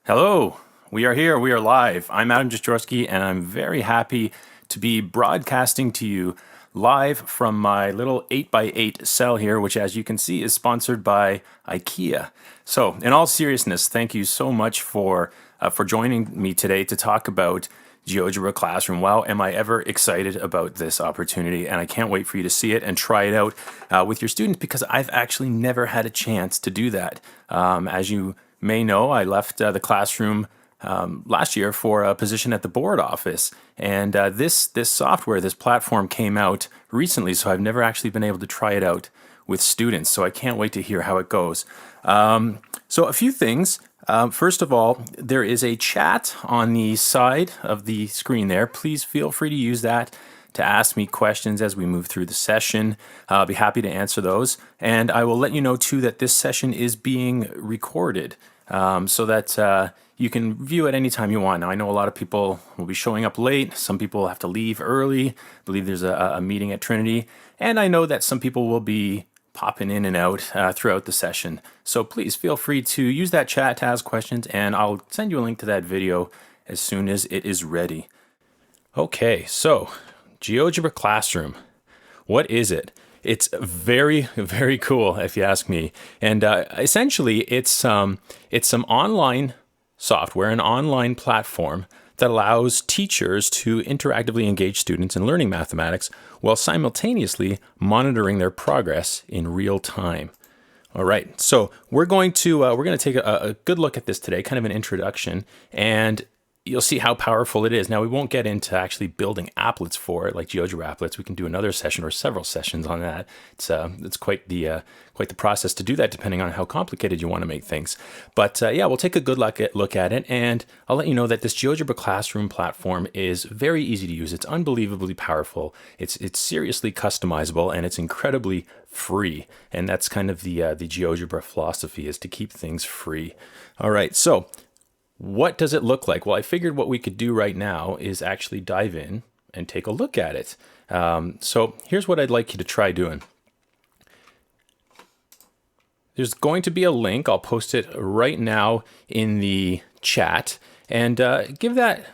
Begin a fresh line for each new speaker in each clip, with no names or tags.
Hello, we are here, we are live. I'm Adam Jastrzewski, and I'm very happy to be broadcasting to you live from my little 8x8 cell here, which, as you can see, is sponsored by IKEA. So, in all seriousness, thank you so much for joining me today to talk about GeoGebra Classroom. Wow, am I ever excited about this opportunity, and I can't wait for you to see it and try it out with your students, because I've actually never had a chance to do that. As you may know, I left the classroom last year for a position at the board office, and this software, this platform came out recently, so I've never actually been able to try it out with students, so I can't wait to hear how it goes. So a few things. First of all, there is a chat on the side of the screen there. Please feel free to use that to ask me questions as we move through the session. I'll be happy to answer those. And I will let you know too that this session is being recorded so that you can view it anytime you want. Now, I know a lot of people will be showing up late. Some people will have to leave early. I believe there's a meeting at Trinity. And I know that some people will be popping in and out throughout the session. So please feel free to use that chat to ask questions, and I'll send you a link to that video as soon as it is ready. Okay, so GeoGebra Classroom. What is it? It's very, very cool, if you ask me. And essentially, it's some online software, an online platform that allows teachers to interactively engage students in learning mathematics while simultaneously monitoring their progress in real time. All right, so we're going to take a good look at this today, kind of an introduction, and you'll see how powerful it is. Now, we won't get into actually building applets for it, like GeoGebra applets. We can do another session or several sessions on that. It's quite the process to do that, depending on how complicated you want to make things. But yeah, we'll take a good look at it, and I'll let you know that this GeoGebra Classroom platform is very easy to use. It's unbelievably powerful. It's seriously customizable, and it's incredibly free. And that's kind of the GeoGebra philosophy, is to keep things free. All right, so what does it look like? Well, I figured what we could do right now is actually dive in and take a look at it. So here's what I'd like you to try doing. There's going to be a link. I'll post it right now in the chat, and give that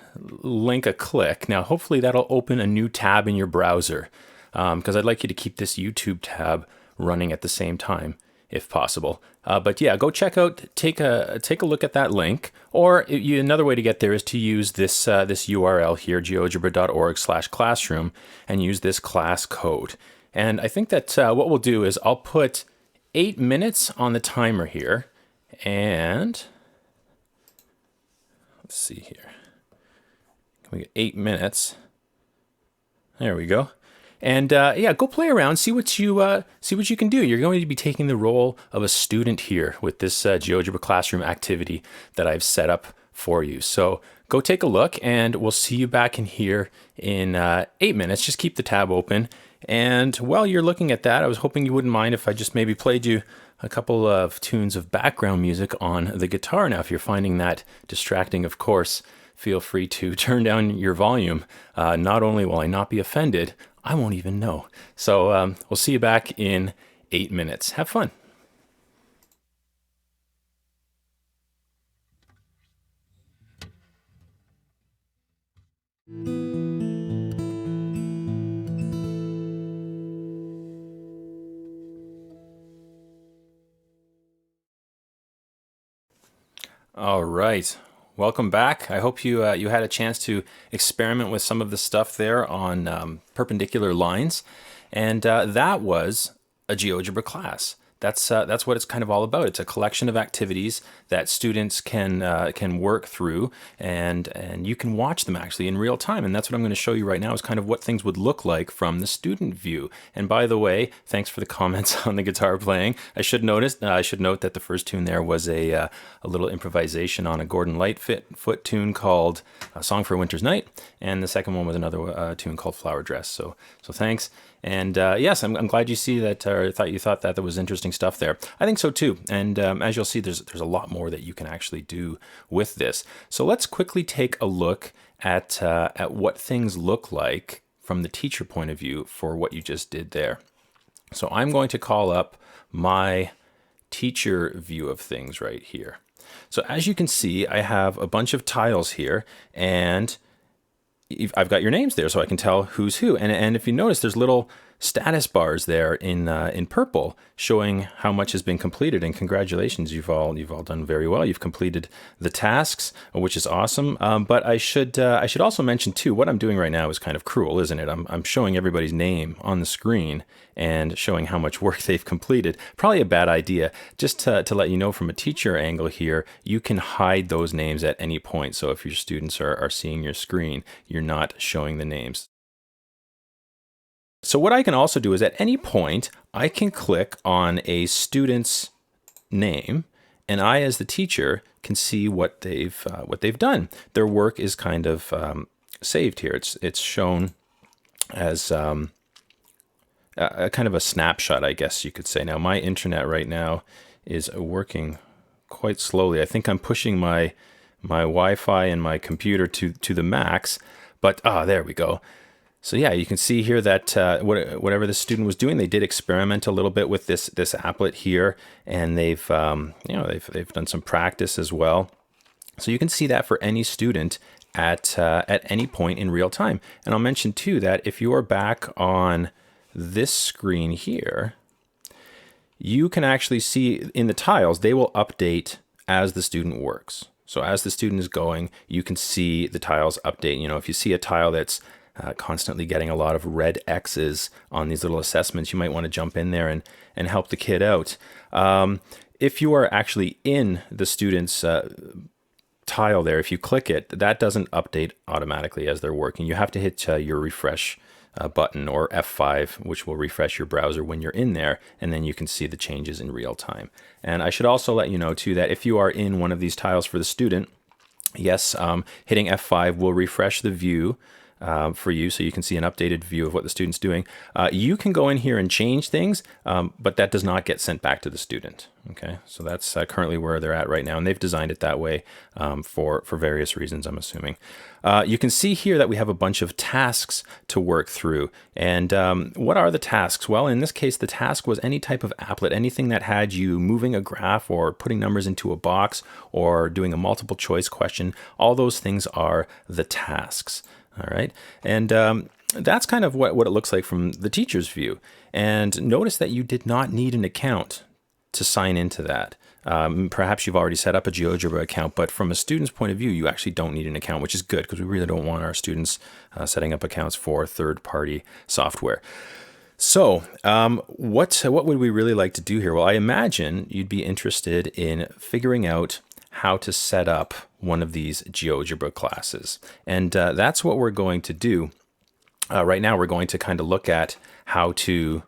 link a click. Now, hopefully that'll open a new tab in your browser, because I'd like you to keep this YouTube tab running at the same time, if possible. But yeah, go check out, take a look at that link. Or another way to get there is to use this URL here, geogebra.org/classroom, and use this class code. And I think that what we'll do is I'll put 8 minutes on the timer here, and let's see here. We get 8 minutes. There we go. And yeah, go play around, see what you can do. You're going to be taking the role of a student here with this GeoGebra Classroom activity that I've set up for you. So go take a look, and we'll see you back in here in 8 minutes. Just keep the tab open. And while you're looking at that, I was hoping you wouldn't mind if I just maybe played you a couple of tunes of background music on the guitar. Now, if you're finding that distracting, of course, feel free to turn down your volume. Not only will I not be offended, I won't even know. So we'll see you back in 8 minutes. Have fun. All right. Welcome back. I hope you had a chance to experiment with some of the stuff there on perpendicular lines, and that was a GeoGebra class. That's what it's kind of all about. It's a collection of activities that students can work through, and you can watch them actually in real time. And that's what I'm going to show you right now, is kind of what things would look like from the student view. And by the way, thanks for the comments on the guitar playing. I should note that the first tune there was a little improvisation on a Gordon Lightfoot tune called "Song for a Winter's Night," and the second one was another tune called "Flower Dress." So thanks. And yes, I'm glad you see that, or you thought that there was interesting stuff there. I think so too. And as you'll see, there's a lot more that you can actually do with this. So let's quickly take a look at what things look like from the teacher point of view for what you just did there. So I'm going to call up my teacher view of things right here. So as you can see, I have a bunch of tiles here, and I've got your names there, so I can tell who's who. And if you notice, there's little status bars there in purple showing how much has been completed. And congratulations, you've all done very well. You've completed the tasks, which is awesome. But I should also mention too, what I'm doing right now is kind of cruel, isn't it? I'm showing everybody's name on the screen and showing how much work they've completed. Probably a bad idea. Just to let you know from a teacher angle here, you can hide those names at any point. So if your students are seeing your screen, you're not showing the names. So what I can also do is at any point, I can click on a student's name, and I, as the teacher, can see what they've done. Their work is kind of saved here. It's shown as a kind of a snapshot, I guess you could say. Now, my internet right now is working quite slowly. I think I'm pushing my Wi-Fi and my computer to the max, but there we go. So yeah, you can see here that whatever the student was doing, they did experiment a little bit with this applet here, and they've done some practice as well. So you can see that for any student at any point in real time. And I'll mention too that if you are back on this screen here, you can actually see in the tiles, they will update as the student works. So as the student is going, you can see the tiles update. You know, if you see a tile that's constantly getting a lot of red X's on these little assessments, you might want to jump in there and help the kid out. If you are actually in the student's tile there, if you click it, that doesn't update automatically as they're working. You have to hit your refresh button or F5, which will refresh your browser when you're in there, and then you can see the changes in real time. And I should also let you know too that if you are in one of these tiles for the student, yes, hitting F5 will refresh the view for you, so you can see an updated view of what the student's doing. You can go in here and change things, but that does not get sent back to the student. Okay, so that's currently where they're at right now, and they've designed it that way for various reasons, I'm assuming. You can see here that we have a bunch of tasks to work through. And what are the tasks? Well, in this case, the task was any type of applet, anything that had you moving a graph or putting numbers into a box or doing a multiple choice question. All those things are the tasks. All right, and that's kind of what it looks like from the teacher's view. And notice that you did not need an account to sign into that. Perhaps you've already set up a GeoGebra account, but from a student's point of view, you actually don't need an account, which is good because we really don't want our students setting up accounts for third-party software. So what would we really like to do here? Well, I imagine you'd be interested in figuring out how to set up one of these GeoGebra classes. And that's what we're going to do. Right now, we're going to kind of look at how to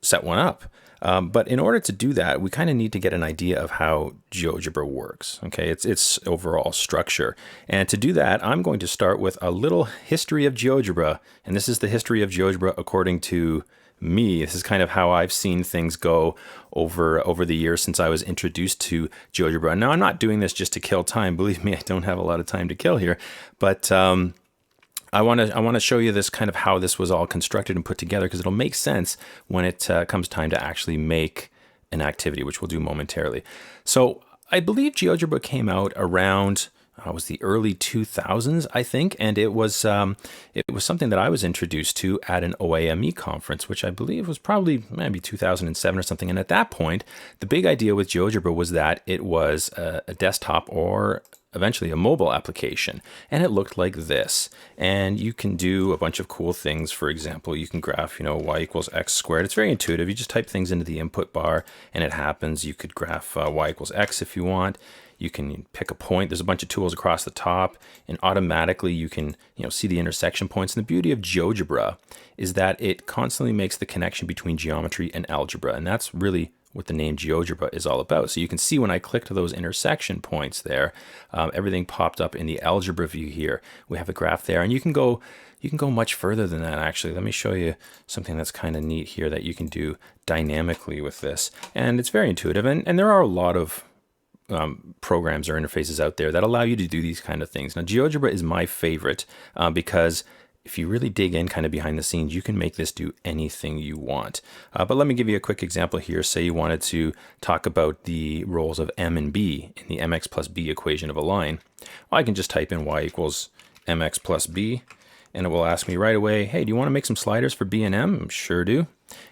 set one up. But in order to do that, we kind of need to get an idea of how GeoGebra works. Okay, its overall structure. And to do that, I'm going to start with a little history of GeoGebra. And this is the history of GeoGebra according to me. This is kind of how I've seen things go over the years since I was introduced to GeoGebra. Now, I'm not doing this just to kill time. Believe me, I don't have a lot of time to kill here. But I want to show you this kind of how this was all constructed and put together, because it'll make sense when it comes time to actually make an activity, which we'll do momentarily. So I believe GeoGebra came out around was the early 2000s, I think, and it was something that I was introduced to at an OAME conference, which I believe was probably maybe 2007 or something. And at that point, the big idea with GeoGebra was that it was a desktop or eventually a mobile application, and it looked like this. And you can do a bunch of cool things. For example, you can graph, y equals x squared. It's very intuitive. You just type things into the input bar and it happens. You could graph y equals x if you want. You can pick a point. There's a bunch of tools across the top, and automatically you can see the intersection points. And the beauty of GeoGebra is that it constantly makes the connection between geometry and algebra, and that's really what the name GeoGebra is all about. So you can see when I clicked those intersection points there, everything popped up in the algebra view here. We have a graph there, and you can go much further than that, actually. Let me show you something that's kind of neat here that you can do dynamically with this. And it's very intuitive, and there are a lot of programs or interfaces out there that allow you to do these kind of things. Now, GeoGebra is my favorite because if you really dig in kind of behind the scenes, you can make this do anything you want. But let me give you a quick example here. Say you wanted to talk about the roles of m and b in the mx plus b equation of a line. Well, I can just type in y equals mx plus b, and it will ask me right away, hey, do you want to make some sliders for b and m? Sure do.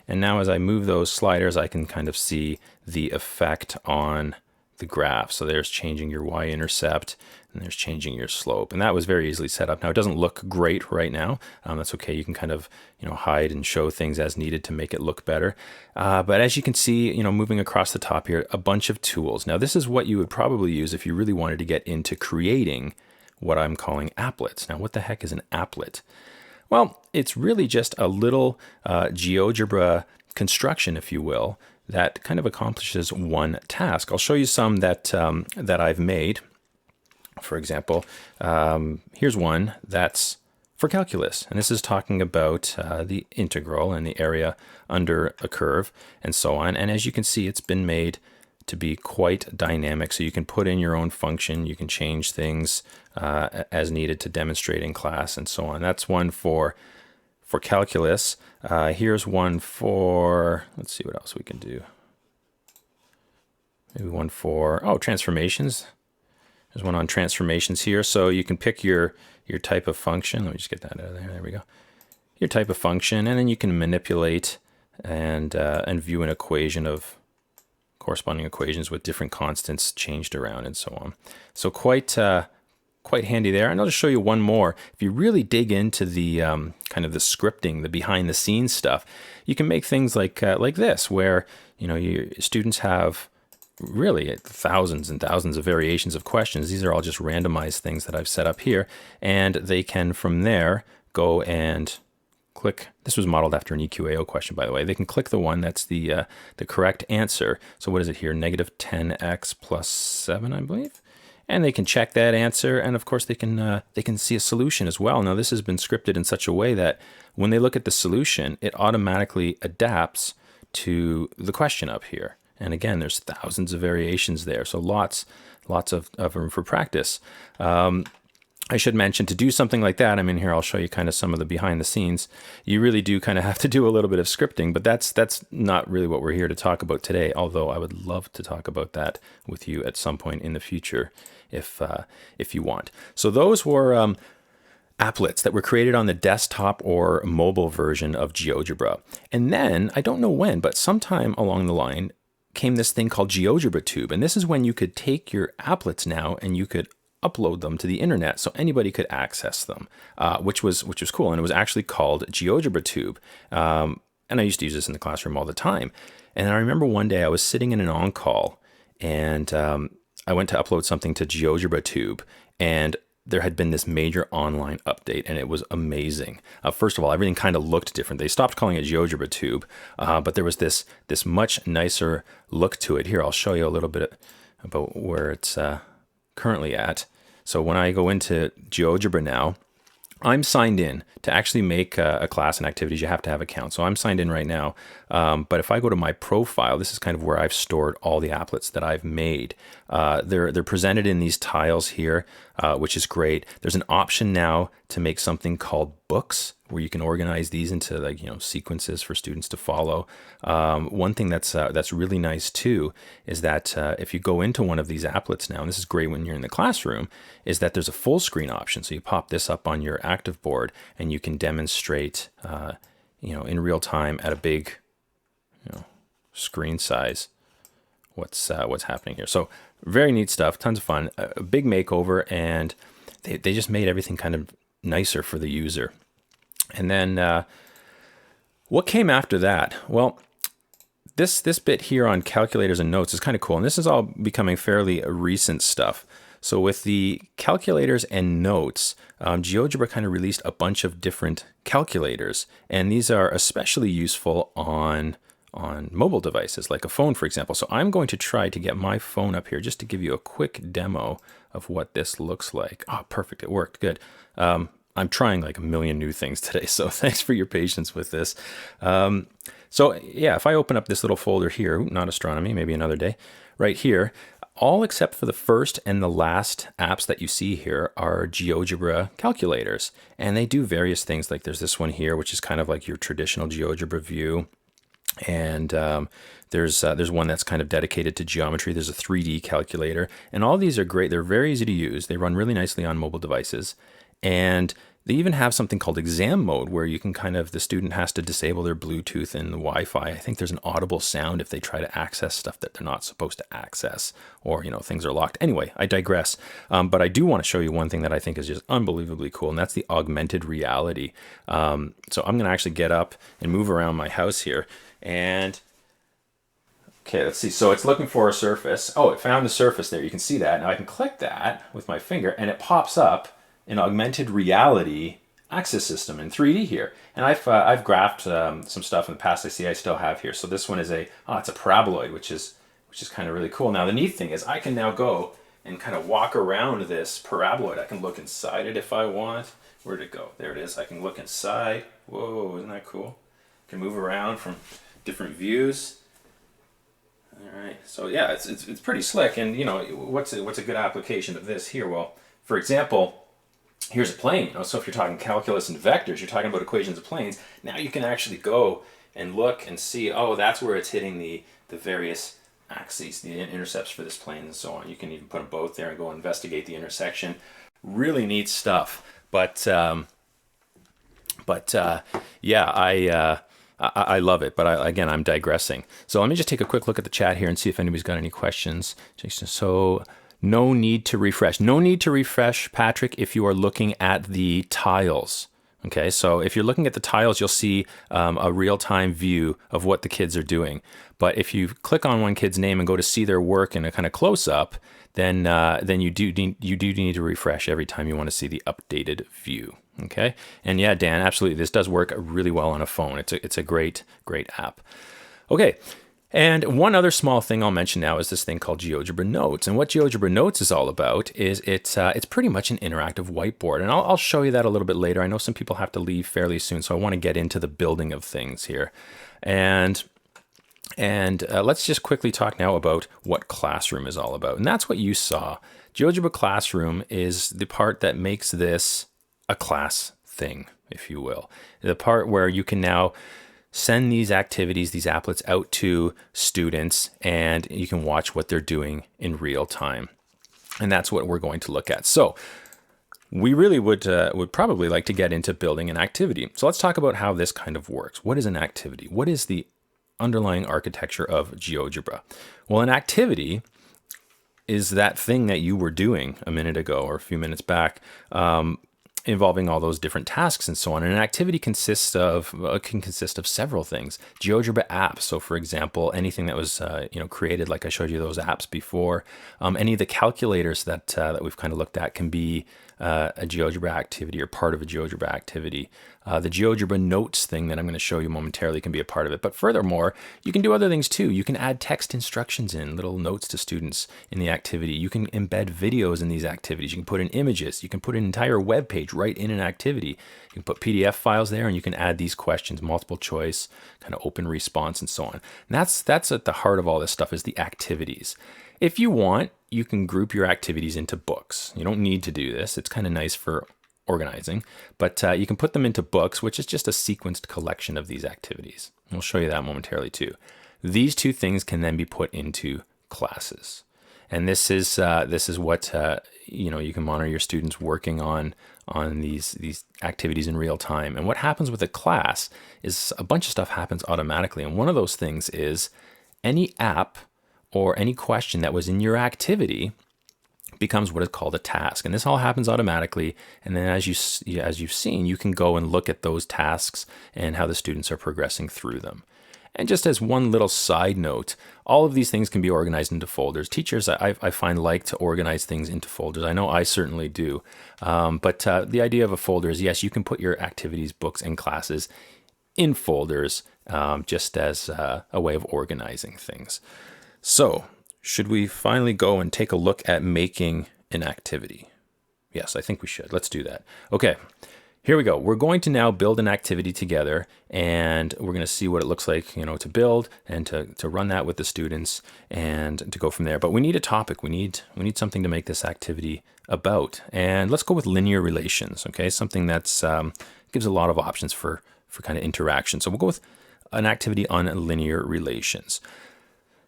And now as I move those sliders, I can kind of see the effect on the graph. So there's changing your y-intercept, and there's changing your slope. And that was very easily set up. Now, it doesn't look great right now. That's okay. You can kind of, hide and show things as needed to make it look better. But as you can see, moving across the top here, a bunch of tools. Now, this is what you would probably use if you really wanted to get into creating what I'm calling applets. Now, what the heck is an applet? Well, it's really just a little GeoGebra construction, if you will, that kind of accomplishes one task. I'll show you some that I've made. For example, here's one that's for calculus, and this is talking about the integral and the area under a curve and so on. And as you can see, it's been made to be quite dynamic, so you can put in your own function, you can change things as needed to demonstrate in class and so on. That's one for calculus. Here's one for, let's see what else we can do. Maybe one for, transformations. There's one on transformations here. So you can pick your type of function. Let me just get that out of there. There we go. Your type of function, and then you can manipulate and view an equation of corresponding equations with different constants changed around and so on. So quite handy there. And I'll just show you one more. If you really dig into the kind of the scripting, the behind the scenes stuff, you can make things like this, where your students have really thousands and thousands of variations of questions. These are all just randomized things that I've set up here, and they can from there go and click. This was modeled after an EQAO question, by the way. They can click the one that's the correct answer. So what is it here? Negative 10x plus 7, I believe. And they can check that answer, and of course they can see a solution as well. Now this has been scripted in such a way that when they look at the solution, it automatically adapts to the question up here. And again, there's thousands of variations there, so lots of room for practice. I should mention, to do something like that, here I'll show you kind of some of the behind the scenes. You really do kind of have to do a little bit of scripting, but that's not really what we're here to talk about today, although I would love to talk about that with you at some point in the future if you want. So those were applets that were created on the desktop or mobile version of GeoGebra. And then, I don't know when, but sometime along the line came this thing called GeoGebra Tube. And this is when you could take your applets now and you could upload them to the internet so anybody could access them, which was cool. And it was actually called GeoGebra Tube. And I used to use this in the classroom all the time. And I remember one day I was sitting in an on-call, and I went to upload something to GeoGebra Tube, and there had been this major online update, and it was amazing. First of all, everything kind of looked different. They stopped calling it GeoGebra Tube, but there was this much nicer look to it. Here, I'll show you a little bit about where it's currently at. So when I go into GeoGebra now, I'm signed in. To actually make a class and activities, you have to have an account. So I'm signed in right now. But if I go to my profile, this is kind of where I've stored all the applets that I've made. They're presented in these tiles here, which is great. There's an option now to make something called books, where you can organize these into sequences for students to follow. One thing that's really nice too is that if you go into one of these applets now, and this is great when you're in the classroom, is that there's a full screen option. So you pop this up on your active board, and you can demonstrate in real time at a big screen size what's happening here. So very neat stuff, tons of fun, a big makeover, and they just made everything kind of nicer for the user. And then what came after that? Well, this bit here on calculators and notes is kind of cool, and this is all becoming fairly recent stuff. So with the calculators and notes, GeoGebra kind of released a bunch of different calculators, and these are especially useful on mobile devices, like a phone, for example. So I'm going to try to get my phone up here just to give you a quick demo of what this looks like. Oh, perfect, it worked, good. I'm trying like a million new things today, so thanks for your patience with this. So yeah, if I open up this little folder here, not astronomy, maybe another day, right here, All except for the first and the last apps that you see here are GeoGebra calculators. And they do various things, like there's this one here, which is kind of like your traditional GeoGebra view. And there's one that's kind of dedicated to geometry. There's a 3D calculator. And all these are great. They're very easy to use. They run really nicely on mobile devices. And they even have something called exam mode, where you can the student has to disable their Bluetooth and the Wi-Fi. I think there's an audible sound if they try to access stuff that they're not supposed to access, or, things are locked. Anyway, I digress. But I do want to show you one thing that I think is just unbelievably cool, and that's the augmented reality. So I'm going to actually get up and move around my house here. And okay, let's see. So it's looking for a surface. Oh, it found the surface there. You can see that. Now I can click that with my finger, and it pops up an augmented reality axis system in 3D here. And I've graphed some stuff in the past. I still have here. So this one is it's a paraboloid, which is kind of really cool. Now the neat thing is I can now go and kind of walk around this paraboloid. I can look inside it if I want. Where'd it go? There it is. I can look inside. Whoa, isn't that cool? I can move around from different views. All right. So yeah, it's pretty slick. And what's a good application of this here? Well, for example, here's a plane. So if you're talking calculus and vectors, you're talking about equations of planes. Now you can actually go and look and see, oh, that's where it's hitting the various axes, the intercepts for this plane, and so on. You can even put them both there and go investigate the intersection. Really neat stuff. But yeah, I love it. But again, I'm digressing. So let me just take a quick look at the chat here and see if anybody's got any questions. So no need to refresh. No need to refresh, Patrick, if you are looking at the tiles. Okay, so if you're looking at the tiles, you'll see a real-time view of what the kids are doing. But if you click on one kid's name and go to see their work in a kind of close-up, then you do need to refresh every time you want to see the updated view. Okay, and yeah, Dan, absolutely, this does work really well on a phone. It's a great app. Okay. And one other small thing I'll mention now is this thing called GeoGebra Notes. And what GeoGebra Notes is all about is it's pretty much an interactive whiteboard. And I'll show you that a little bit later. I know some people have to leave fairly soon, so I want to get into the building of things here. And let's just quickly talk now about what Classroom is all about. And that's what you saw. GeoGebra Classroom is the part that makes this a class thing, if you will. The part where you can now send these activities, these applets out to students, and you can watch what they're doing in real time. And that's what we're going to look at. So we really would probably like to get into building an activity. So let's talk about how this kind of works. What is an activity? What is the underlying architecture of GeoGebra? Well, an activity is that thing that you were doing a minute ago or a few minutes back, involving all those different tasks and so on. And an activity can consist of several things. GeoGebra apps. So for example, anything that was created, like I showed you those apps before. Any of the calculators that we've kind of looked at can be a GeoGebra activity or part of a GeoGebra activity. The GeoGebra Notes thing that I'm going to show you momentarily can be a part of it. But furthermore, you can do other things too. You can add text instructions in, little notes to students in the activity. You can embed videos in these activities. You can put in images. You can put an entire web page right in an activity. You can put PDF files there, and you can add these questions, multiple choice, kind of open response, and so on. And that's at the heart of all this stuff, is the activities. If you want, you can group your activities into books. You don't need to do this. It's kind of nice for organizing, but you can put them into books, which is just a sequenced collection of these activities. We'll show you that momentarily too. These two things can then be put into classes, and this is what you can monitor your students working on these activities in real time. And what happens with a class is a bunch of stuff happens automatically, and one of those things is any app or any question that was in your activity becomes what is called a task. And this all happens automatically. And then as you've seen, you can go and look at those tasks and how the students are progressing through them. And just as one little side note, all of these things can be organized into folders. Teachers, I find, like to organize things into folders. I know I certainly do. But the idea of a folder is, yes, you can put your activities, books, and classes in folders just as a way of organizing things. So, should we finally go and take a look at making an activity? Yes, I think we should. Let's do that. Okay, Here we go. We're going to now build an activity together, and we're going to see what it looks like, to build and to run that with the students and to go from there. But we need a topic. We need something to make this activity about. And let's go with linear relations, okay? Something that's gives a lot of options for kind of interaction. So we'll go with an activity on linear relations.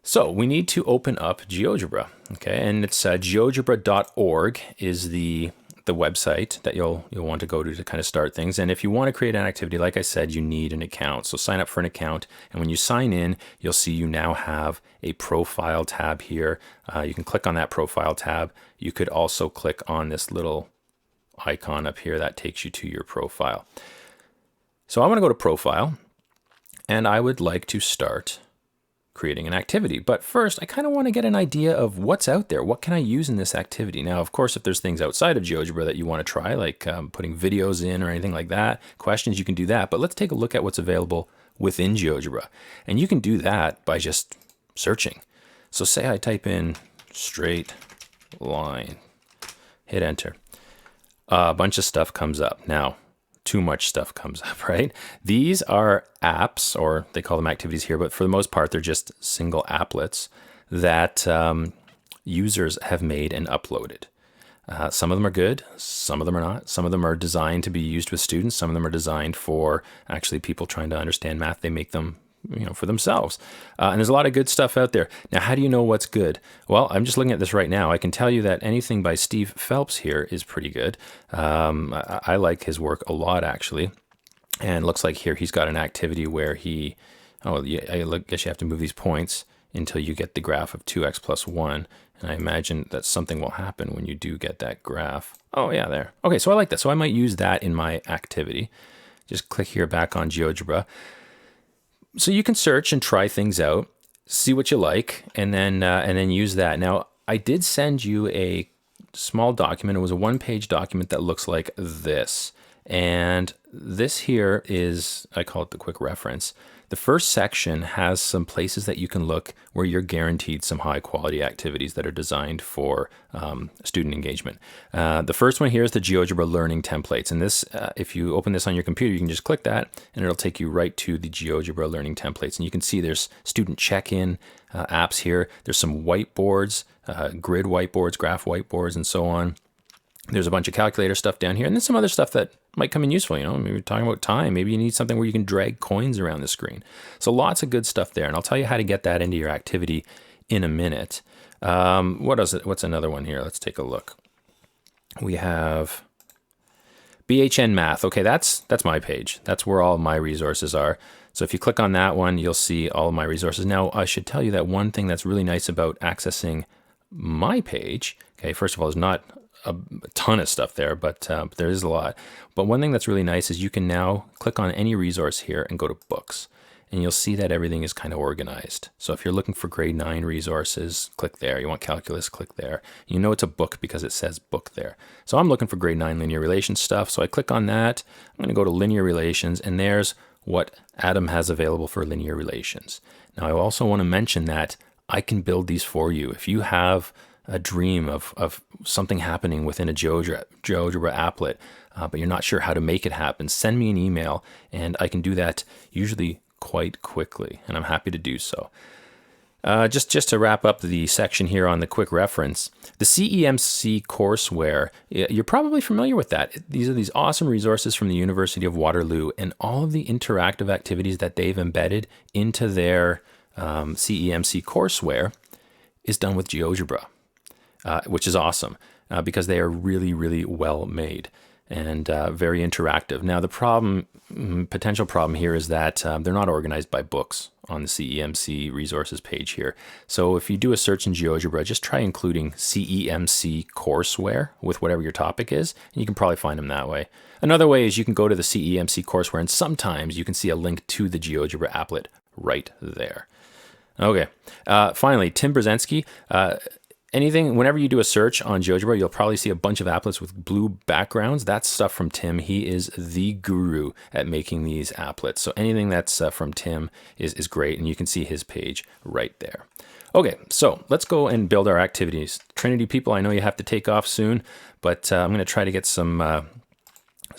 So we need to open up GeoGebra, okay? And it's geogebra.org is the website that you'll want to go to kind of start things. And if you want to create an activity, like I said, you need an account. So sign up for an account. And when you sign in, you'll see you now have a profile tab here. You can click on that profile tab. You could also click on this little icon up here that takes you to your profile. So I want to go to profile, and I would like to start creating an activity. But first, I kind of want to get an idea of what's out there. What can I use in this activity? Now, of course, if there's things outside of GeoGebra that you want to try, like putting videos in or anything like that, questions, you can do that. But let's take a look at what's available within GeoGebra. And you can do that by just searching. So say I type in straight line, hit enter. A bunch of stuff comes up. Now, too much stuff comes up, right? These are apps, or they call them activities here, but for the most part, they're just single applets that users have made and uploaded. Some of them are good, some of them are not. Some of them are designed to be used with students. Some of them are designed for actually people trying to understand math. They make them for themselves. And there's a lot of good stuff out there. Now, how do you know what's good? Well, I'm just looking at this right now. I can tell you that anything by Steve Phelps here is pretty good. I like his work a lot, actually. And it looks like here he's got an activity where I guess you have to move these points until you get the graph of 2x plus 1. And I imagine that something will happen when you do get that graph. Oh, yeah, there. Okay, so I like that. So I might use that in my activity. Just click here back on GeoGebra. So you can search and try things out, see what you like, and then use that. Now, I did send you a small document. It was a one-page document that looks like this. And this here is, I call it the quick reference. The first section has some places that you can look where you're guaranteed some high quality activities that are designed for student engagement. The first one here is the GeoGebra learning templates. And this, if you open this on your computer, you can just click that and it'll take you right to the GeoGebra learning templates. And you can see there's student check-in apps here. There's some whiteboards, grid whiteboards, graph whiteboards, and so on. There's a bunch of calculator stuff down here, and then some other stuff that might come in useful. Maybe we're talking about time. Maybe you need something where you can drag coins around the screen. So lots of good stuff there, and I'll tell you how to get that into your activity in a minute. What is it? What's another one here? Let's take a look. We have BHN Math. Okay, that's my page. That's where all my resources are. So if you click on that one, you'll see all of my resources. Now, I should tell you that one thing that's really nice about accessing my page, okay, first of all, there's not a ton of stuff there, but there is a lot. But one thing that's really nice is you can now click on any resource here and go to books, and you'll see that everything is kind of organized. So if you're looking for grade 9 resources, click there. You want calculus, click there. You know it's a book because it says book there. So I'm looking for grade 9 linear relations stuff. So I click on that. I'm going to go to linear relations, and there's what Adam has available for linear relations. Now I also want to mention that I can build these for you. If you have a dream of something happening within a GeoGebra applet, but you're not sure how to make it happen, send me an email, and I can do that usually quite quickly, and I'm happy to do so. Just to wrap up the section here on the quick reference, the CEMC courseware, you're probably familiar with that. These are these awesome resources from the University of Waterloo, and all of the interactive activities that they've embedded into their CEMC courseware is done with GeoGebra. Which is awesome because they are really, really well made and very interactive. Now, the potential problem here is that they're not organized by books on the CEMC resources page here. So if you do a search in GeoGebra, just try including CEMC courseware with whatever your topic is, and you can probably find them that way. Another way is you can go to the CEMC courseware, and sometimes you can see a link to the GeoGebra applet right there. Okay, finally, Tim Brzezinski. Whenever you do a search on GeoGebra, you'll probably see a bunch of applets with blue backgrounds. That's stuff from Tim. He is the guru at making these applets. So anything that's from Tim is great, and you can see his page right there. Okay, so let's go and build our activities. Trinity people, I know you have to take off soon, but I'm going to try to get some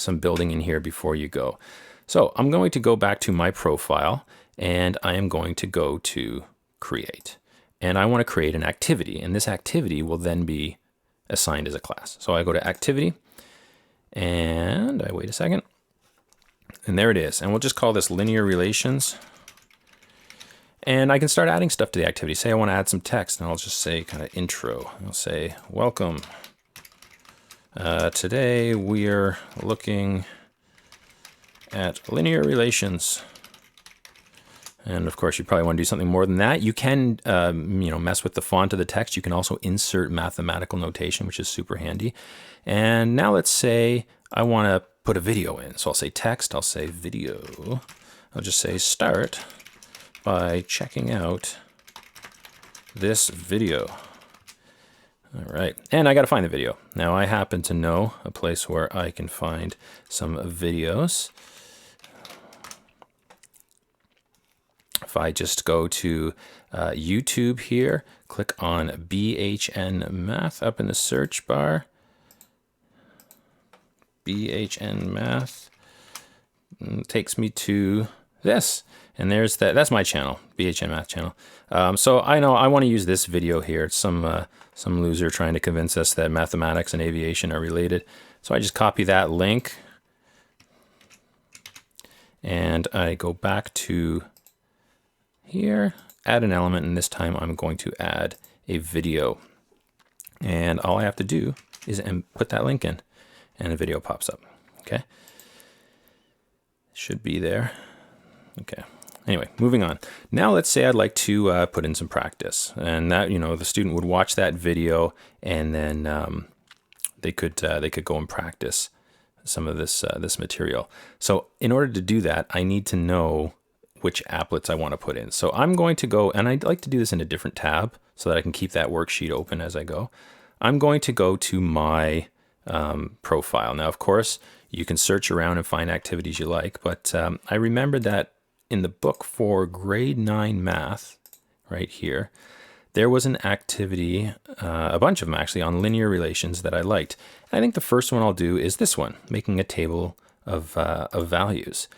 some building in here before you go. So I'm going to go back to my profile, and I am going to go to create. And I want to create an activity, and this activity will then be assigned as a class. So I go to activity, and I wait a second, and there it is. And we'll just call this linear relations. And I can start adding stuff to the activity. Say I want to add some text, and I'll just say kind of intro. I'll say, welcome. Today we are looking at linear relations. And of course, you probably want to do something more than that. You can, mess with the font of the text. You can also insert mathematical notation, which is super handy. And now let's say I want to put a video in. So I'll say text, I'll say video. I'll just say start by checking out this video. All right, and I got to find the video. Now I happen to know a place where I can find some videos. If I just go to YouTube here, click on BHN Math up in the search bar. BHN Math takes me to this. And there's that. That's my channel, BHN Math channel. So I know I want to use this video here. It's some loser trying to convince us that mathematics and aviation are related. So I just copy that link, and I go back to here, add an element, and this time I'm going to add a video. And all I have to do is put that link in, and a video pops up. Okay, should be there. Okay. Anyway, moving on. Now let's say I'd like to put in some practice, and that the student would watch that video, and then they could go and practice some of this material. So in order to do that, I need to know which applets I want to put in. So I'm going to go, and I'd like to do this in a different tab so that I can keep that worksheet open as I go. I'm going to go to my profile. Now, of course, you can search around and find activities you like, but I remembered that in the book for grade 9 math, right here, there was an activity, a bunch of them actually, on linear relations that I liked. I think the first one I'll do is this one, making a table of values.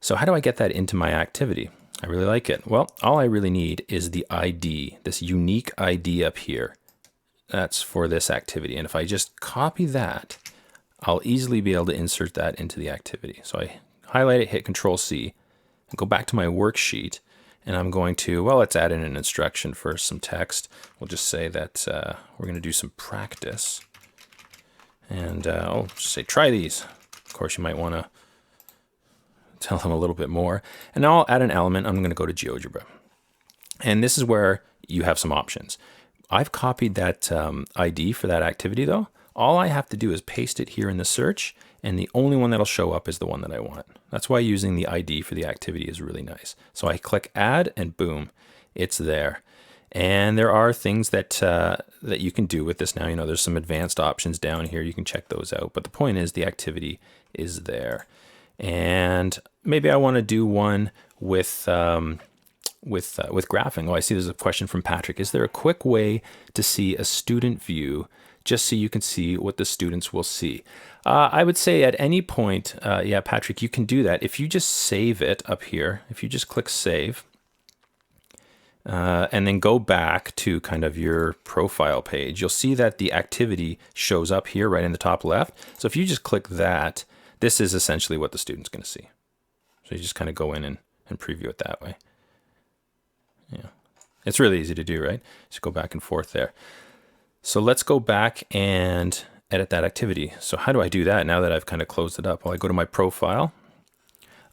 So how do I get that into my activity? I really like it. Well, all I really need is the ID, this unique ID up here. That's for this activity. And if I just copy that, I'll easily be able to insert that into the activity. So I highlight it, hit Control-C, and go back to my worksheet, and I'm going to, well, let's add in an instruction first, some text. We'll just say that we're going to do some practice. And I'll just say, try these. Of course, you might want to tell them a little bit more. And now I'll add an element. I'm going to go to GeoGebra. And this is where you have some options. I've copied that ID for that activity, though. All I have to do is paste it here in the search, and the only one that'll show up is the one that I want. That's why using the ID for the activity is really nice. So I click add, and boom, it's there. And there are things that that you can do with this now. There's some advanced options down here. You can check those out. But the point is the activity is there. And maybe I want to do one with graphing. Oh, I see there's a question from Patrick. Is there a quick way to see a student view just so you can see what the students will see? I would say at any point, yeah, Patrick, you can do that. If you just save it up here, if you just click save, and then go back to kind of your profile page, you'll see that the activity shows up here right in the top left. So if you just click that, this is essentially what the student's going to see. So you just kind of go in and preview it that way. Yeah, it's really easy to do, right? Just go back and forth there. So let's go back and edit that activity. So how do I do that now that I've kind of closed it up? Well, I go to my profile,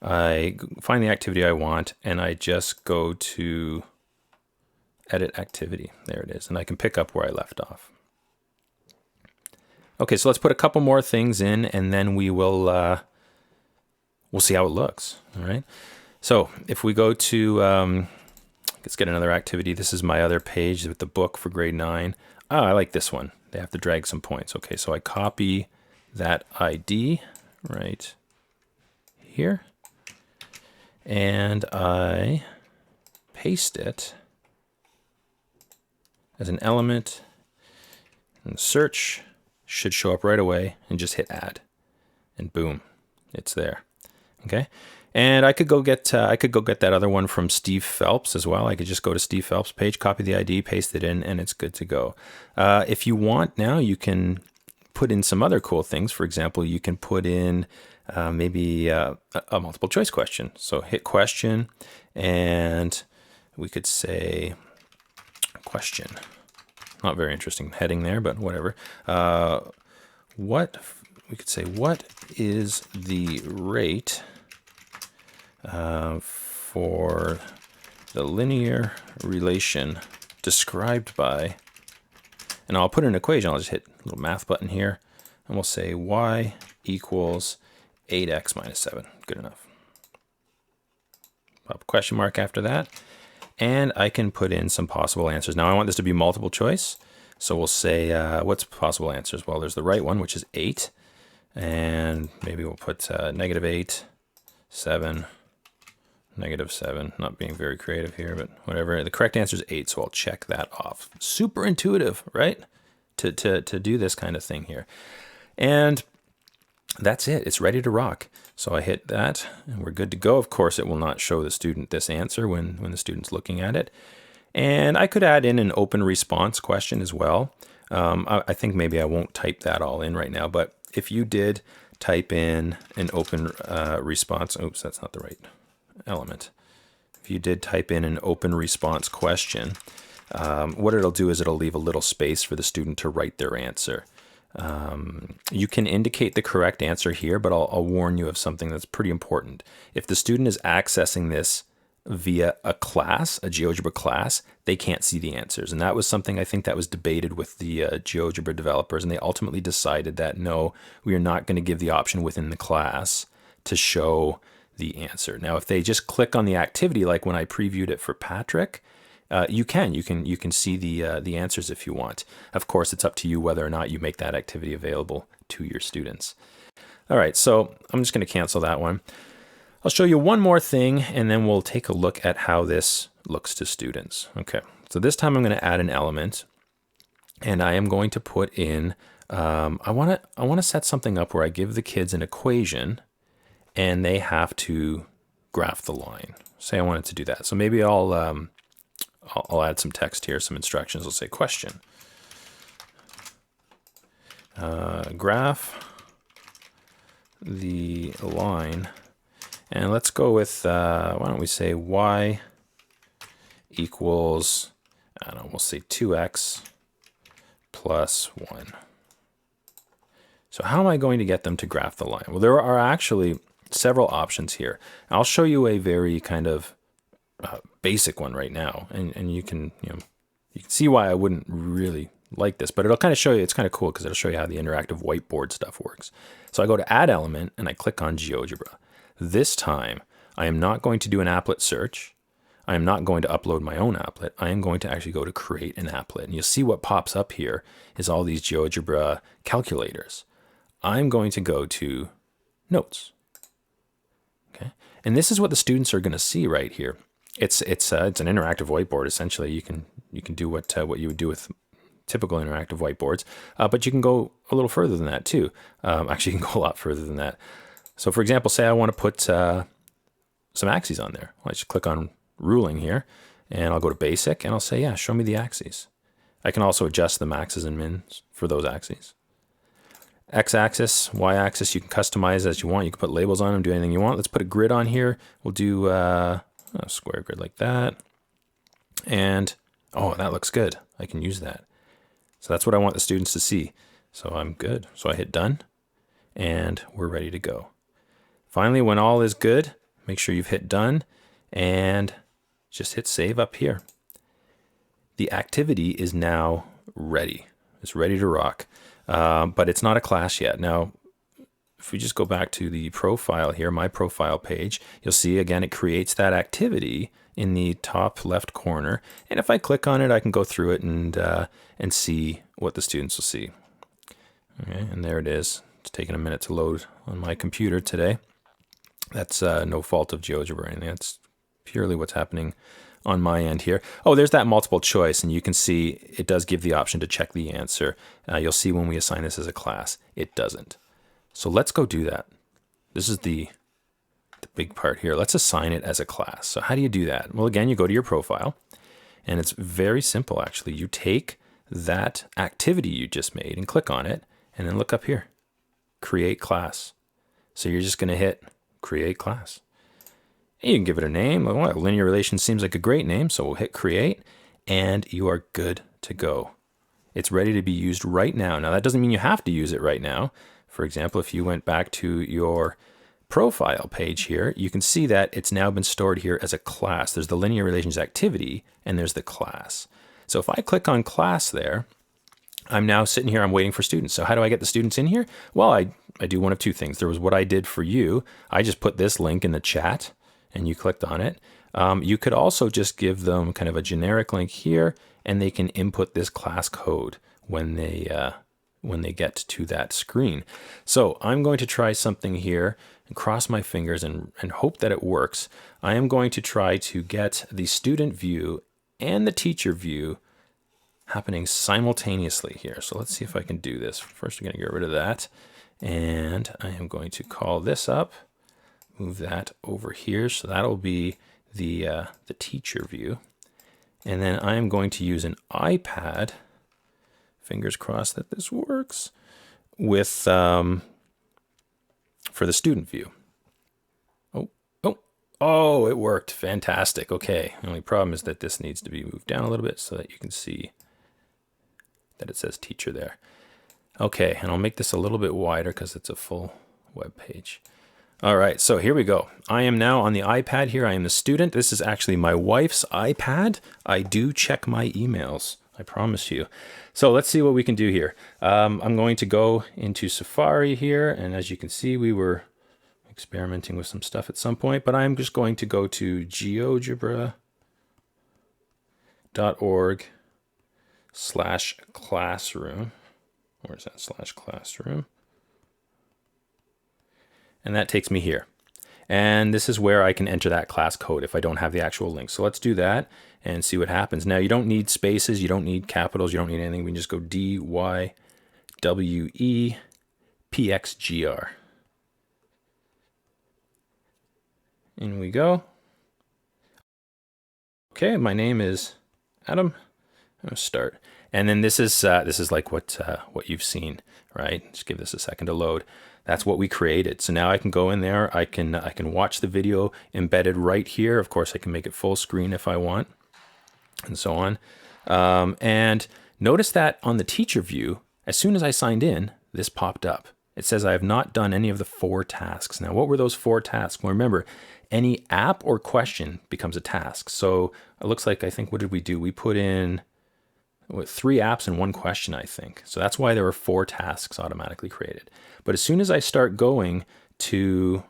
I find the activity I want, and I just go to edit activity. There it is. And I can pick up where I left off. Okay, so let's put a couple more things in, and then we will we'll see how it looks. All right. So if we go to let's get another activity. This is my other page with the book for grade 9. Oh, I like this one. They have to drag some points. Okay, so I copy that ID right here, and I paste it as an element, and search should show up right away, and just hit add. and boom, it's there. Okay, and I could go get that other one from Steve Phelps as well. I could just go to Steve Phelps' page, copy the ID, paste it in, and it's good to go. If you want now, you can put in some other cool things. For example, you can put in maybe a multiple choice question. So hit question, and we could say question. Not very interesting heading there, but whatever. We could say, what is the rate for the linear relation described by, and I'll put in an equation. I'll just hit a little math button here, and we'll say y equals 8x minus 7. Good enough. Pop a question mark after that, and I can put in some possible answers. Now I want this to be multiple choice, so we'll say, what's possible answers? Well, there's the right one, which is 8. And maybe we'll put -8, 7, -7. Not being very creative here, but whatever. The correct answer is 8, so I'll check that off. Super intuitive, right? To do this kind of thing here. And that's it. It's ready to rock. So I hit that, and we're good to go. Of course, it will not show the student this answer when the student's looking at it. And I could add in an open response question as well. I think maybe I won't type that all in right now, but if you did type in an open response, oops, that's not the right element. If you did type in an open response question, what it'll do is it'll leave a little space for the student to write their answer. You can indicate the correct answer here, but I'll warn you of something that's pretty important. If the student is accessing this via a class, a GeoGebra class, they can't see the answers. And that was something I think that was debated with the GeoGebra developers, and they ultimately decided that no, we are not going to give the option within the class to show the answer. Now, if they just click on the activity, like when I previewed it for Patrick, you can see the answers if you want. Of course, it's up to you whether or not you make that activity available to your students. All right, so I'm just going to cancel that one. I'll show you one more thing, and then we'll take a look at how this looks to students. Okay, so this time I'm going to add an element, and I am going to put in, I want to set something up where I give the kids an equation, and they have to graph the line. Say I wanted to do that. So maybe I'll add some text here, some instructions. I'll say question. Graph the line. And let's go with, why don't we say y equals, I don't know, we'll say 2x plus 1. So how am I going to get them to graph the line? Well, there are actually several options here. I'll show you a very kind of basic one right now, and you can see why I wouldn't really like this, but it'll kind of show you, it's kind of cool because it'll show you how the interactive whiteboard stuff works. So I go to add element and I click on GeoGebra. This time, I am not going to do an applet search. I am not going to upload my own applet. I am going to actually go to create an applet. And you'll see what pops up here is all these GeoGebra calculators. I'm going to go to notes. Okay, and this is what the students are going to see right here. It's an interactive whiteboard. Essentially, you can do what you would do with typical interactive whiteboards, but you can go a little further than that too. Actually, you can go a lot further than that. So for example, say I want to put some axes on there. I'll just click on ruling here, and I'll go to basic, and I'll say, yeah, show me the axes. I can also adjust the maxes and mins for those axes. X-axis, Y-axis, you can customize as you want. You can put labels on them, do anything you want. Let's put a grid on here. We'll do a square grid like that. And, oh, that looks good. I can use that. So that's what I want the students to see. So I'm good. So I hit done, and we're ready to go. Finally, when all is good, make sure you've hit done and just hit save up here. The activity is now ready. It's ready to rock, but it's not a class yet. Now, if we just go back to the profile here, my profile page, you'll see again, it creates that activity in the top left corner. And if I click on it, I can go through it and see what the students will see. Okay, and there it is. It's taking a minute to load on my computer today. That's no fault of GeoGebra or anything. That's purely what's happening on my end here. Oh, there's that multiple choice, and you can see it does give the option to check the answer. You'll see when we assign this as a class, it doesn't. So let's go do that. This is the big part here. Let's assign it as a class. So how do you do that? Well, again, you go to your profile, and it's very simple, actually. You take that activity you just made and click on it, and then look up here, create class. So you're just going to hit create class. And you can give it a name. Well, linear relation seems like a great name, so we'll hit create, and you are good to go. It's ready to be used right now. Now, that doesn't mean you have to use it right now. For example, if you went back to your profile page here, you can see that it's now been stored here as a class. There's the linear relations activity, and there's the class. So if I click on class there, I'm now sitting here, I'm waiting for students. So how do I get the students in here? Well, I do one of two things. There was what I did for you. I just put this link in the chat, and you clicked on it. You could also just give them kind of a generic link here, and they can input this class code when they get to that screen. So I'm going to try something here and cross my fingers and hope that it works. I am going to try to get the student view and the teacher view happening simultaneously here. So let's see if I can do this. First, I'm going to get rid of that. And I am going to call this up, move that over here. So that'll be the teacher view. And then I am going to use an iPad, fingers crossed that this works, with for the student view. Oh, it worked. Fantastic. Okay. The only problem is that this needs to be moved down a little bit so that you can see that it says teacher there. Okay, and I'll make this a little bit wider because it's a full web page. All right, so here we go. I am now on the iPad here. I am the student. This is actually my wife's iPad. I do check my emails, I promise you. So let's see what we can do here. I'm going to go into Safari here, and as you can see, we were experimenting with some stuff at some point, but I'm just going to go to geogebra.org/classroom. Where's that /classroom? And that takes me here. And this is where I can enter that class code if I don't have the actual link. So let's do that and see what happens. Now, you don't need spaces, you don't need capitals, you don't need anything. We can just go DYWEPXGR. In we go. Okay, my name is Adam. I'm gonna start. And then this is like what you've seen, right? Just give this a second to load. That's what we created. So now I can go in there. I can watch the video embedded right here. Of course, I can make it full screen if I want, and so on. And notice that on the teacher view, as soon as I signed in, this popped up. It says I have not done any of the 4 tasks. Now, what were those 4 tasks? Well, remember, any app or question becomes a task. So it looks like, I think, what did we do? We put in 3 apps and 1 question, I think. So that's why there were 4 tasks automatically created. But as soon as I start going to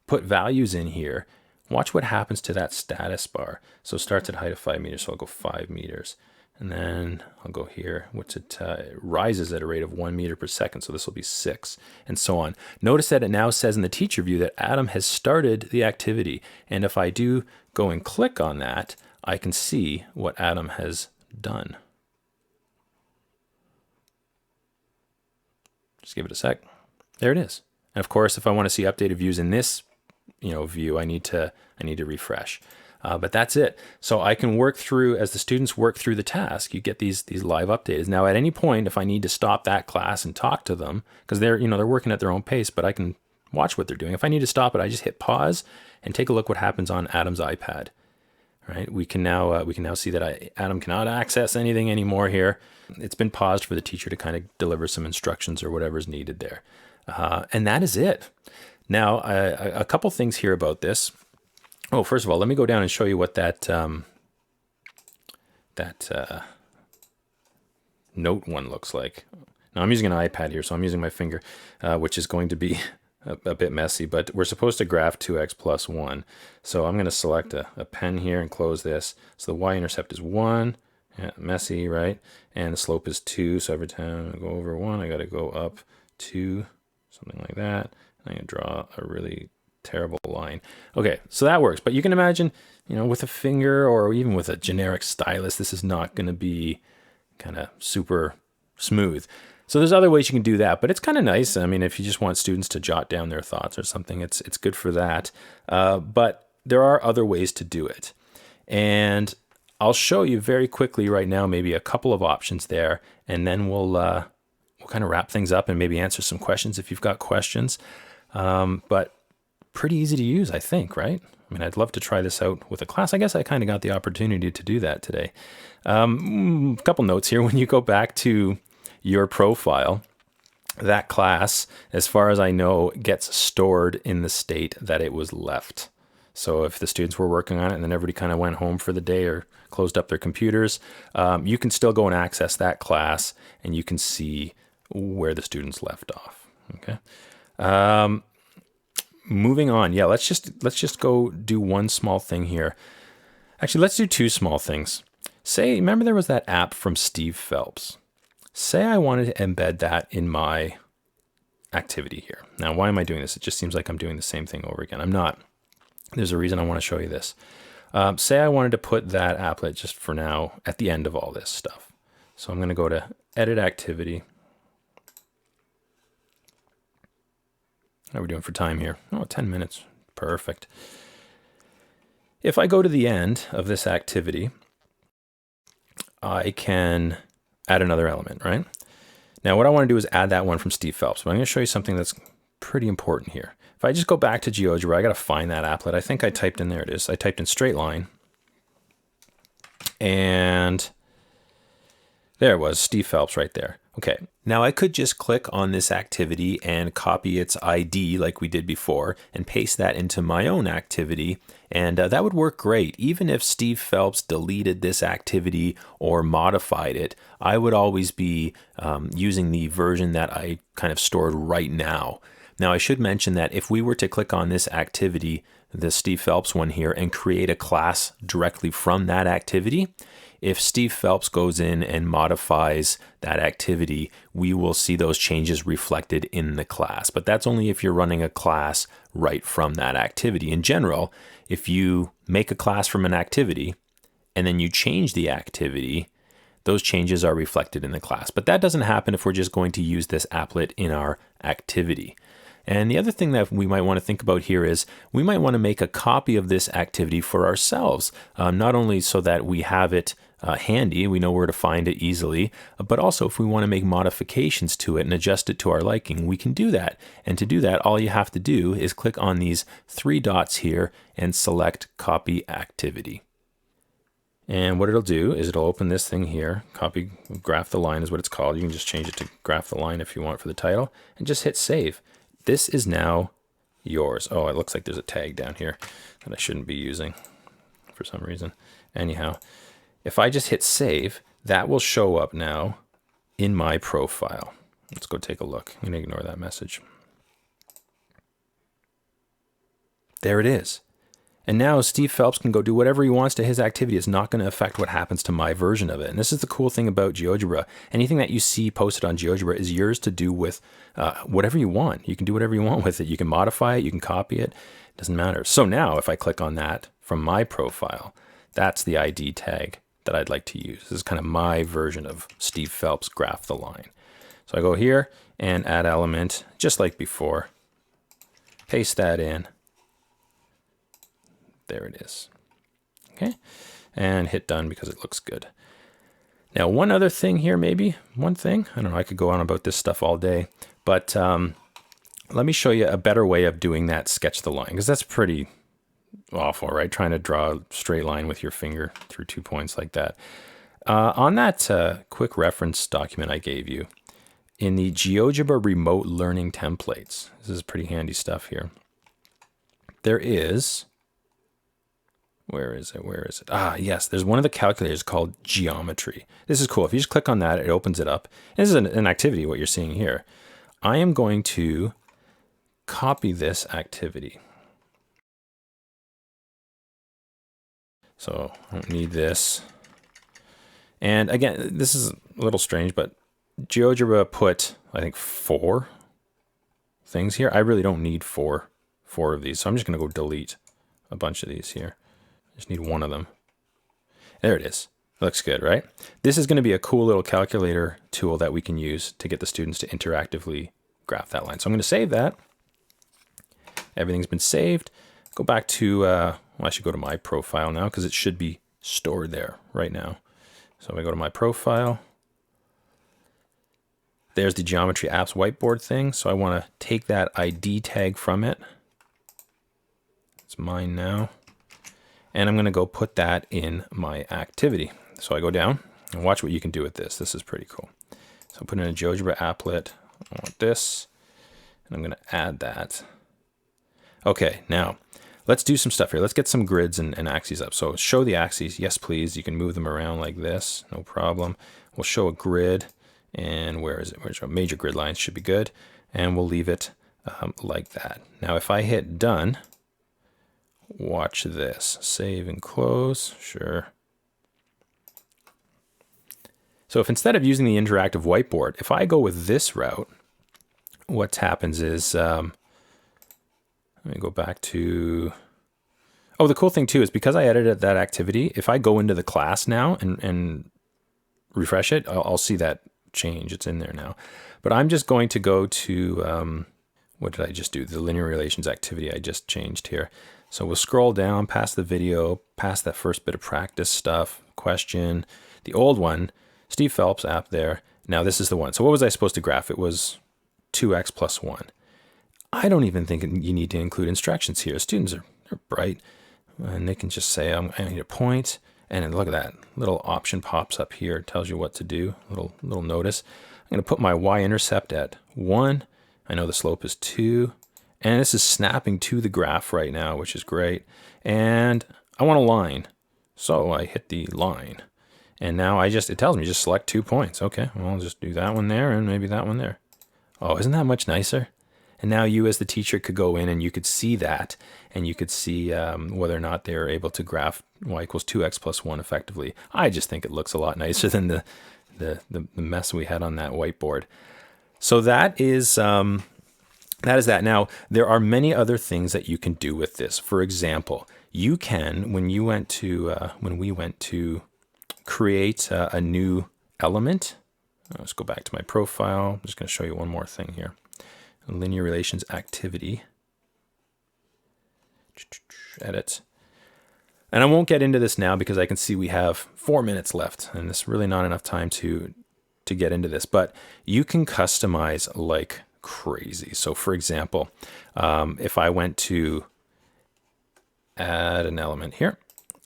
put values in here, watch what happens to that status bar. So it starts at height of 5 meters, so I'll go 5 meters. And then I'll go here. It rises at a rate of 1 meter per second, so this will be 6, and so on. Notice that it now says in the teacher view that Adam has started the activity. And if I do go and click on that, I can see what Adam has done. Just give it a sec. There it is. And of course, if I want to see updated views in this, view, I need to refresh. But that's it. So I can work through, as the students work through the task, you get these live updates. Now, at any point, if I need to stop that class and talk to them, because they're working at their own pace, but I can watch what they're doing. If I need to stop it, I just hit pause and take a look what happens on Adam's iPad. Right? We can now see that Adam cannot access anything anymore here. It's been paused for the teacher to kind of deliver some instructions or whatever's needed there. And that is it. Now, a couple things here about this. Oh, first of all, let me go down and show you what that note one looks like. Now, I'm using an iPad here, so I'm using my finger, which is going to be a bit messy, but we're supposed to graph 2x plus 1. So I'm going to select a pen here and close this. So the y-intercept is 1, yeah, messy, right? And the slope is 2, so every time I go over 1, I got to go up 2, something like that. And I'm going to draw a really terrible line. Okay, so that works, but you can imagine, with a finger or even with a generic stylus, this is not going to be kind of super smooth. So there's other ways you can do that, but it's kind of nice. I mean, if you just want students to jot down their thoughts or something, it's good for that. But there are other ways to do it. And I'll show you very quickly right now, maybe a couple of options there, and then we'll kind of wrap things up and maybe answer some questions if you've got questions. But pretty easy to use, I think, right? I mean, I'd love to try this out with a class. I guess I kind of got the opportunity to do that today. A couple notes here. When you go back to your profile, that class, as far as I know, gets stored in the state that it was left. So if the students were working on it and then everybody kind of went home for the day or closed up their computers, you can still go and access that class and you can see where the students left off. Okay. Moving on. Yeah, let's just go do one small thing here. Actually, let's do two small things. Say, remember there was that app from Steve Phelps. Say I wanted to embed that in my activity here. Now, why am I doing this? It just seems like I'm doing the same thing over again. I'm not. There's a reason I want to show you this. Say I wanted to put that applet just for now at the end of all this stuff. So I'm going to go to Edit Activity. How are we doing for time here? Oh, 10 minutes. Perfect. If I go to the end of this activity, I can add another element, right? Now, what I want to do is add that one from Steve Phelps, but I'm going to show you something that's pretty important here. If I just go back to GeoGebra, I got to find that applet. I think I typed in, there it is. I typed in straight line, and there it was, Steve Phelps right there. Okay, now I could just click on this activity and copy its ID like we did before and paste that into my own activity, and that would work great. Even if Steve Phelps deleted this activity or modified it, I would always be using the version that I kind of stored right now. Now I should mention that if we were to click on this activity, the Steve Phelps one here, and create a class directly from that activity, if Steve Phelps goes in and modifies that activity, we will see those changes reflected in the class. But that's only if you're running a class right from that activity. In general, if you make a class from an activity and then you change the activity, those changes are reflected in the class. But that doesn't happen if we're just going to use this applet in our activity. And the other thing that we might want to think about here is we might want to make a copy of this activity for ourselves, not only so that we have it handy, we know where to find it easily, but also if we want to make modifications to it and adjust it to our liking, we can do that. And to do that, all you have to do is click on these three dots here and select Copy Activity. And what it'll do is it'll open this thing here, copy graph the line is what it's called. You can just change it to graph the line if you want for the title, and just hit save. This is now yours. Oh, it looks like there's a tag down here that I shouldn't be using for some reason. Anyhow, if I just hit save, that will show up now in my profile. Let's go take a look. I'm going to ignore that message. There it is. And now Steve Phelps can go do whatever he wants to his activity. It's not going to affect what happens to my version of it. And this is the cool thing about GeoGebra. Anything that you see posted on GeoGebra is yours to do with whatever you want. You can do whatever you want with it. You can modify it. You can copy it. It doesn't matter. So now if I click on that from my profile, that's the ID tag that I'd like to use. This is kind of my version of Steve Phelps graph the line. So I go here and add element just like before. Paste that in. There it is. Okay, and hit done because it looks good. Now, one other thing here, maybe one thing, I don't know, I could go on about this stuff all day, but let me show you a better way of doing that sketch the line, because that's pretty awful, right? Trying to draw a straight line with your finger through 2 points like that. On that quick reference document I gave you, in the GeoGebra remote learning templates, this is pretty handy stuff here. There is, where is it? Where is it? Ah, yes, there's one of the calculators called geometry. This is cool. If you just click on that, it opens it up. This is an activity, what you're seeing here. I am going to copy this activity. So I don't need this. And again, this is a little strange, but GeoGebra put, I think, 4 things here. I really don't need four of these. So I'm just going to go delete a bunch of these here. I just need one of them. There it is. Looks good, right? This is going to be a cool little calculator tool that we can use to get the students to interactively graph that line. So I'm going to save that. Everything's been saved. Go back to, well, I should go to my profile now because it should be stored there right now. So if I go to my profile, there's the Geometry Apps whiteboard thing. So I want to take that ID tag from it. It's mine now. And I'm going to go put that in my activity. So I go down and watch what you can do with this. This is pretty cool. So I put in a GeoGebra applet. I want this, and I'm going to add that. Okay, now let's do some stuff here. Let's get some grids and axes up. So show the axes. Yes, please. You can move them around like this. No problem. We'll show a grid. And where is it? Where's our major grid lines? Should be good. And we'll leave it like that. Now, if I hit done, watch this. Save and close. Sure. So if instead of using the interactive whiteboard, if I go with this route, what happens is, let me go back to, oh, the cool thing too is because I edited that activity, if I go into the class now and refresh it, I'll see that change. It's in there now. But I'm just going to go to, what did I just do? The linear relations activity I just changed here. So we'll scroll down past the video, past that first bit of practice stuff, question, the old one, Steve Phelps app there. Now this is the one. So what was I supposed to graph? It was 2x plus 1. I don't even think you need to include instructions here. Students are bright, and they can just say, I need a point. And look at that little option pops up here. It tells you what to do, little notice. I'm going to put my y-intercept at 1. I know the slope is 2. And this is snapping to the graph right now, which is great. And I want a line. So I hit the line. And now it tells me just select 2 points. Okay, well, I'll just do that one there and maybe that one there. Oh, isn't that much nicer? And now you as the teacher could go in and you could see that, and you could see whether or not they're able to graph y equals 2x plus 1 effectively. I just think it looks a lot nicer than the mess we had on that whiteboard. So that is that. Now, there are many other things that you can do with this. For example, you can, when we went to create a new element, let's go back to my profile. I'm just going to show you one more thing here. Linear relations activity. Edit. And I won't get into this now because I can see we have 4 minutes left, and it's really not enough time to get into this. But you can customize like crazy. So for example, if I went to add an element here,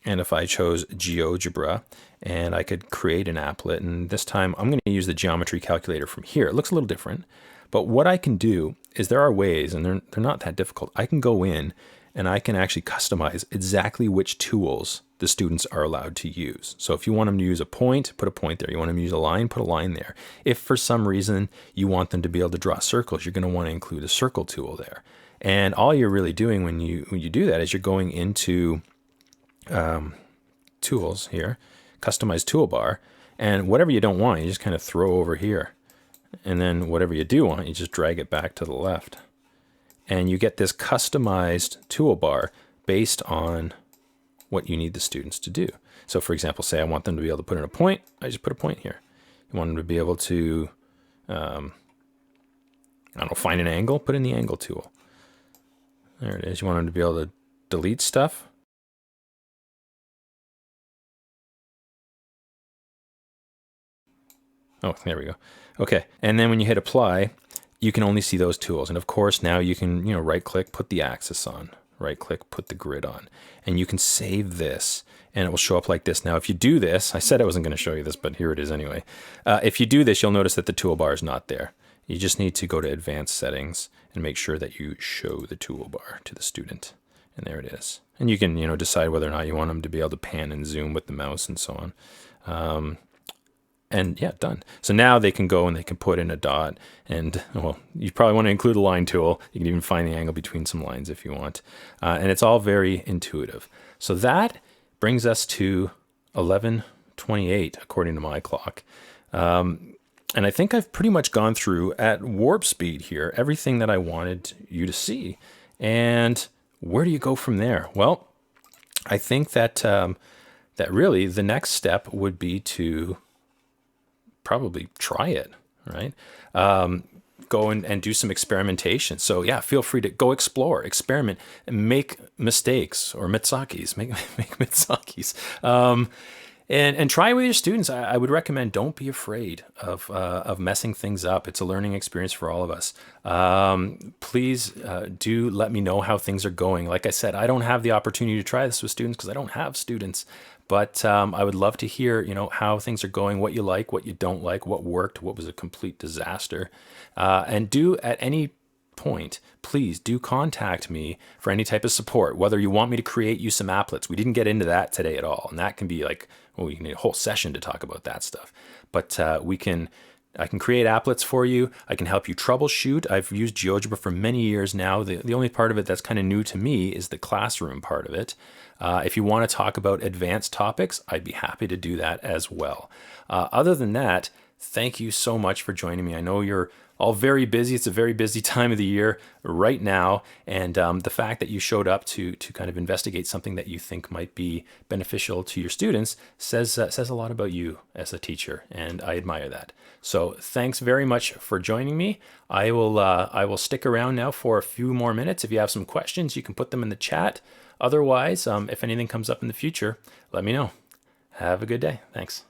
and if I chose GeoGebra, and I could create an applet, and this time I'm going to use the geometry calculator from here. It looks a little different. But what I can do is there are ways, and they're not that difficult. I can go in and I can actually customize exactly which tools the students are allowed to use. So if you want them to use a point, put a point there. You want them to use a line, put a line there. If for some reason you want them to be able to draw circles, you're going to want to include a circle tool there. And all you're really doing when you do that is you're going into tools here, customize toolbar, and whatever you don't want, you just kind of throw over here. And then whatever you do want, you just drag it back to the left. And you get this customized toolbar based on what you need the students to do. So for example, say I want them to be able to put in a point, I just put a point here. You want them to be able to, I don't know, find an angle, put in the angle tool. There it is. You want them to be able to delete stuff. Oh, there we go. Okay, and then when you hit apply, you can only see those tools. And of course, now you can, right click, put the axis on, right click, put the grid on, and you can save this and it will show up like this. Now, if you do this, I said I wasn't going to show you this, but here it is anyway. If you do this, you'll notice that the toolbar is not there. You just need to go to advanced settings and make sure that you show the toolbar to the student. And there it is. And you can, decide whether or not you want them to be able to pan and zoom with the mouse and so on. And yeah, done. So now they can go and they can put in a dot, and well, you probably want to include a line tool. You can even find the angle between some lines if you want. And it's all very intuitive. So that brings us to 11:28 according to my clock. And I think I've pretty much gone through at warp speed here everything that I wanted you to see. And where do you go from there? Well, I think that that really the next step would be to probably try it, right? Go and do some experimentation. So yeah, feel free to go explore, experiment, and make mistakes or mitsakis, make mitsakis. And try it with your students. I would recommend don't be afraid of messing things up. It's a learning experience for all of us. Please do let me know how things are going. Like I said, I don't have the opportunity to try this with students because I don't have students. But I would love to hear, how things are going, what you like, what you don't like, what worked, what was a complete disaster. And do at any point, please do contact me for any type of support, whether you want me to create you some applets. We didn't get into that today at all. And that can be like, we can need a whole session to talk about that stuff. But I can create applets for you. I can help you troubleshoot. I've used GeoGebra for many years now. The only part of it that's kind of new to me is the classroom part of it. If you want to talk about advanced topics, I'd be happy to do that as well. Other than that, thank you so much for joining me. I know you're all very busy. It's a very busy time of the year right now. And the fact that you showed up to kind of investigate something that you think might be beneficial to your students says a lot about you as a teacher. And I admire that. So thanks very much for joining me. I will stick around now for a few more minutes. If you have some questions, you can put them in the chat. Otherwise, if anything comes up in the future, let me know. Have a good day. Thanks.